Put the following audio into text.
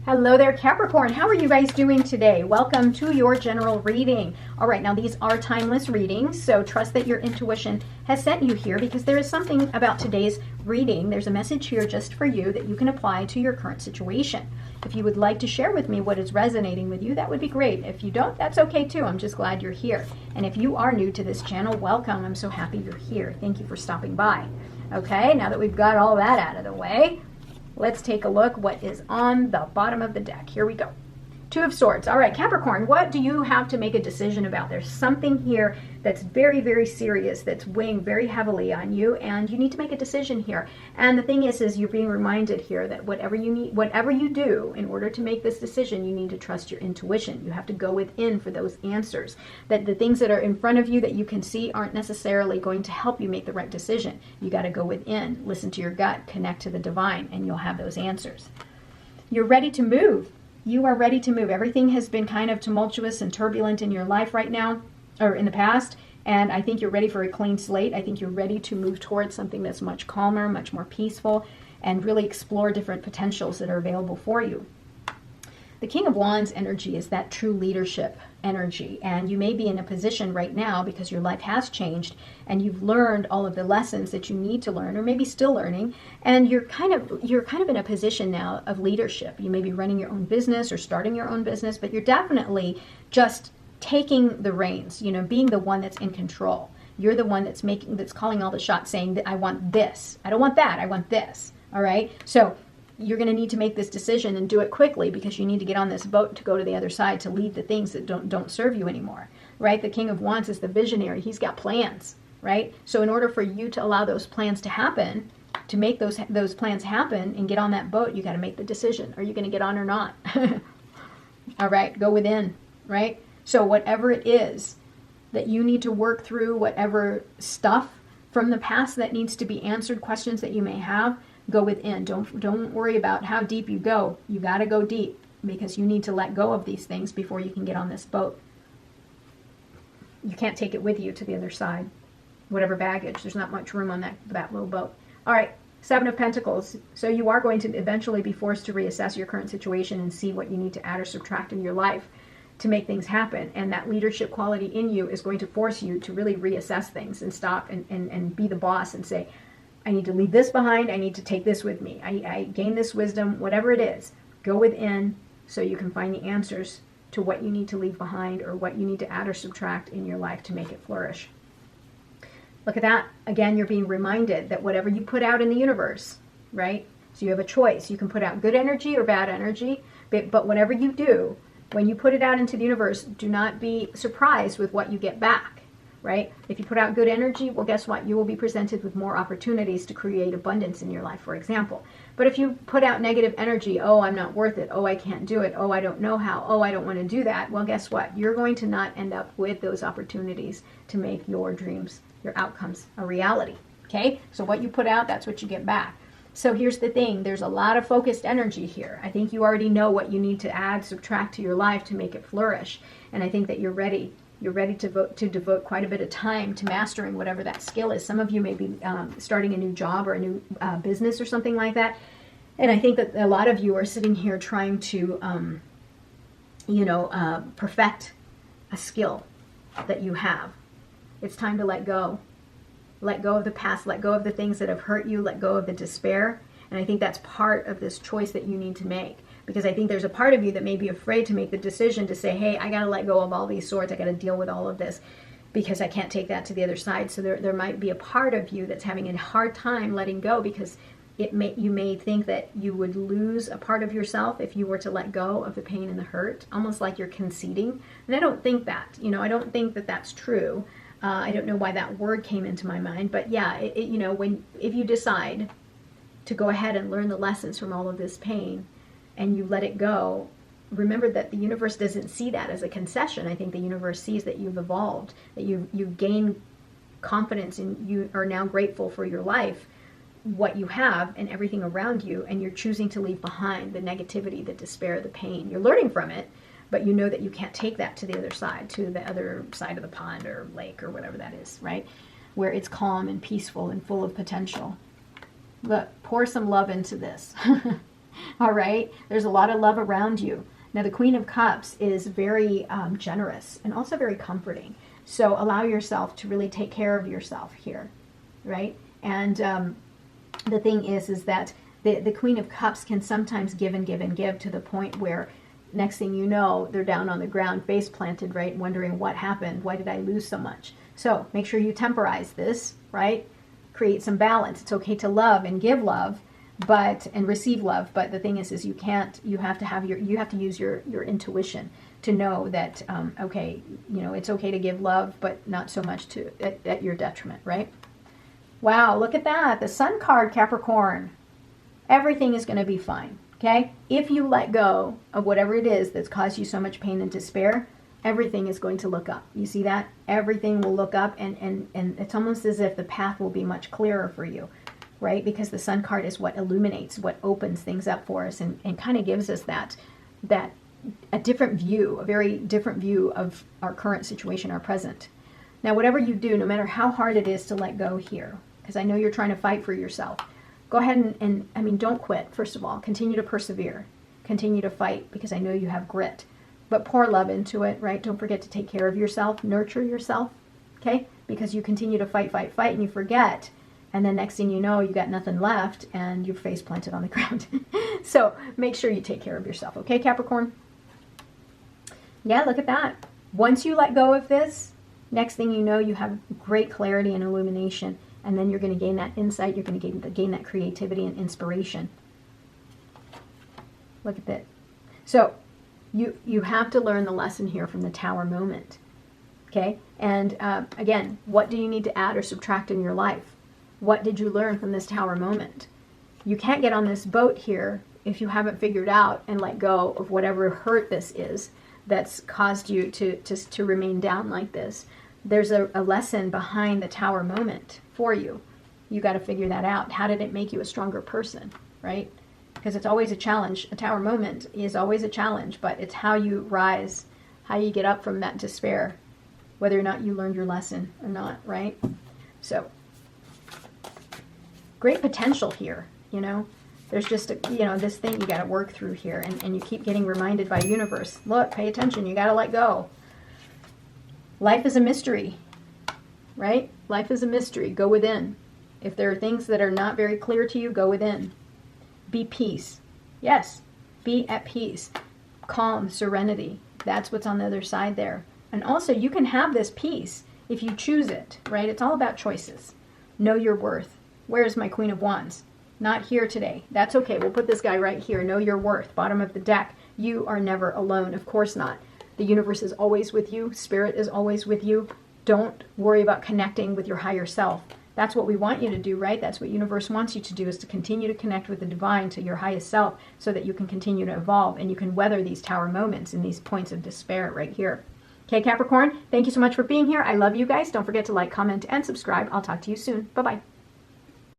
Hello there, Capricorn. How are you guys doing today? Welcome to your general reading. All right, now these are timeless readings, so trust that your intuition has sent you here because there is something about today's reading. There's a message here just for you that you can apply to your current situation. If you would like to share with me what is resonating with you, that would be great. If you don't, that's okay too. I'm just glad you're here. And if you are new to this channel, welcome. I'm so happy you're here. Thank you for stopping by. Okay, now that we've got all that out of the way, let's take a look what is on the bottom of the deck. Here we go. Two of Swords. All right, Capricorn, what do you have to make a decision about? There's something here that's very, very serious, that's weighing very heavily on you, and you need to make a decision here. And the thing is you're being reminded here that whatever you do in order to make this decision, you need to trust your intuition. You have to go within for those answers. That the things that are in front of you that you can see aren't necessarily going to help you make the right decision. You got to go within, listen to your gut, connect to the divine, and you'll have those answers. You're ready to move. You are ready to move. Everything has been kind of tumultuous and turbulent in your life right now, or in the past, and I think you're ready for a clean slate. I think you're ready to move towards something that's much calmer, much more peaceful, and really explore different potentials that are available for you. The King of Wands energy is that true leadership energy, and you may be in a position right now because your life has changed and you've learned all of the lessons that you need to learn, or maybe still learning, and you're kind of in a position now of leadership. You may be running your own business or starting your own business, but you're definitely just taking the reins, being the one that's in control. You're the one that's calling all the shots, saying that I want this. I don't want that. I want this. All right? So you're going to need to make this decision and do it quickly because you need to get on this boat to go to the other side to lead the things that don't serve you anymore, right? The King of Wands is the visionary. He's got plans, right? So in order for you to allow those plans to happen, to make those plans happen and get on that boat, you got to make the decision. Are you going to get on or not? All right, go within, right? So whatever it is that you need to work through, whatever stuff from the past that needs to be answered, questions that you may have, go within. Don't worry about how deep you go. You got to go deep because you need to let go of these things before you can get on this boat. You can't take it with you to the other side. Whatever baggage, there's not much room on that little boat. All right, Seven of Pentacles. So you are going to eventually be forced to reassess your current situation and see what you need to add or subtract in your life to make things happen. And that leadership quality in you is going to force you to really reassess things and stop and be the boss and say, I need to leave this behind. I need to take this with me. I gain this wisdom, whatever it is. Go within so you can find the answers to what you need to leave behind or what you need to add or subtract in your life to make it flourish. Look at that. Again, you're being reminded that whatever you put out in the universe, right? So you have a choice. You can put out good energy or bad energy, but whatever you do, when you put it out into the universe, do not be surprised with what you get back. Right? If you put out good energy, well, guess what? You will be presented with more opportunities to create abundance in your life, for example. But if you put out negative energy, oh, I'm not worth it. Oh, I can't do it. Oh, I don't know how. Oh, I don't want to do that. Well, guess what? You're going to not end up with those opportunities to make your dreams, your outcomes, a reality. Okay? So what you put out, that's what you get back. So here's the thing. There's a lot of focused energy here. I think you already know what you need to add, subtract to your life to make it flourish. And I think that you're ready. You're ready to devote quite a bit of time to mastering whatever that skill is. Some of you may be starting a new job or a new business or something like that. And I think that a lot of you are sitting here trying to, perfect a skill that you have. It's time to let go. Let go of the past. Let go of the things that have hurt you. Let go of the despair. And I think that's part of this choice that you need to make. Because I think there's a part of you that may be afraid to make the decision to say, hey, I got to let go of all these swords. I got to deal with all of this because I can't take that to the other side. So there might be a part of you that's having a hard time letting go because you may think that you would lose a part of yourself if you were to let go of the pain and the hurt, almost like you're conceding. And I don't think that. I don't think that that's true. I don't know why that word came into my mind. But yeah, if you decide to go ahead and learn the lessons from all of this pain, and you let it go, remember that the universe doesn't see that as a concession. I think the universe sees that you've evolved, that you've gained confidence, and you are now grateful for your life, what you have, and everything around you, and you're choosing to leave behind the negativity, the despair, the pain. You're learning from it, but you know that you can't take that to the other side of the pond or lake or whatever that is, right? Where it's calm and peaceful and full of potential. Look, pour some love into this. All right. There's a lot of love around you. Now, the Queen of Cups is very generous and also very comforting. So allow yourself to really take care of yourself here, right? And the thing is that the Queen of Cups can sometimes give and give and give to the point where next thing you know, they're down on the ground, face planted, right? Wondering what happened. Why did I lose so much? So make sure you temporize this, right? Create some balance. It's okay to love and give love, and receive love, but the thing is you have to use your intuition to know that okay, it's okay to give love, but not so much at your detriment, right? Wow, look at that, the Sun card, Capricorn. Everything is going to be fine, okay? If you let go of whatever it is that's caused you so much pain and despair, everything is going to look up. You see that? Everything will look up, and it's almost as if the path will be much clearer for you. Right? Because the Sun card is what illuminates, what opens things up for us, and kind of gives us that a different view, a very different view of our current situation, our present. Now, whatever you do, no matter how hard it is to let go here, because I know you're trying to fight for yourself, go ahead and I mean, don't quit, first of all. Continue to persevere. Continue to fight, because I know you have grit. But pour love into it, right? Don't forget to take care of yourself, nurture yourself, okay? Because you continue to fight, and you forget. And then next thing you know, you got nothing left and your face planted on the ground. So make sure you take care of yourself. Okay, Capricorn? Yeah, look at that. Once you let go of this, next thing you know, you have great clarity and illumination. And then you're going to gain that insight. You're going to gain that creativity and inspiration. Look at that. So you have to learn the lesson here from the Tower moment. Okay? And again, what do you need to add or subtract in your life? What did you learn from this Tower moment? You can't get on this boat here if you haven't figured out and let go of whatever hurt this is that's caused you to remain down like this. There's a lesson behind the Tower moment for you. You got to figure that out. How did it make you a stronger person, right? Because it's always a challenge. A Tower moment is always a challenge, but it's how you rise, how you get up from that despair, whether or not you learned your lesson or not, right? So great potential here, there's just this thing you got to work through here, and you keep getting reminded by universe, look, pay attention, you got to let go. Life is a mystery, right? Life is a mystery. Go within. If there are things that are not very clear to you, go within. Be peace. Yes, be at peace. Calm, serenity. That's what's on the other side there. And also, you can have this peace if you choose it, right? It's all about choices. Know your worth. Where's my Queen of Wands? Not here today. That's okay. We'll put this guy right here. Know your worth. Bottom of the deck. You are never alone. Of course not. The universe is always with you. Spirit is always with you. Don't worry about connecting with your higher self. That's what we want you to do, right? That's what universe wants you to do, is to continue to connect with the divine, to your highest self, so that you can continue to evolve and you can weather these Tower moments and these points of despair right here. Okay, Capricorn, thank you so much for being here. I love you guys. Don't forget to like, comment, and subscribe. I'll talk to you soon. Bye-bye.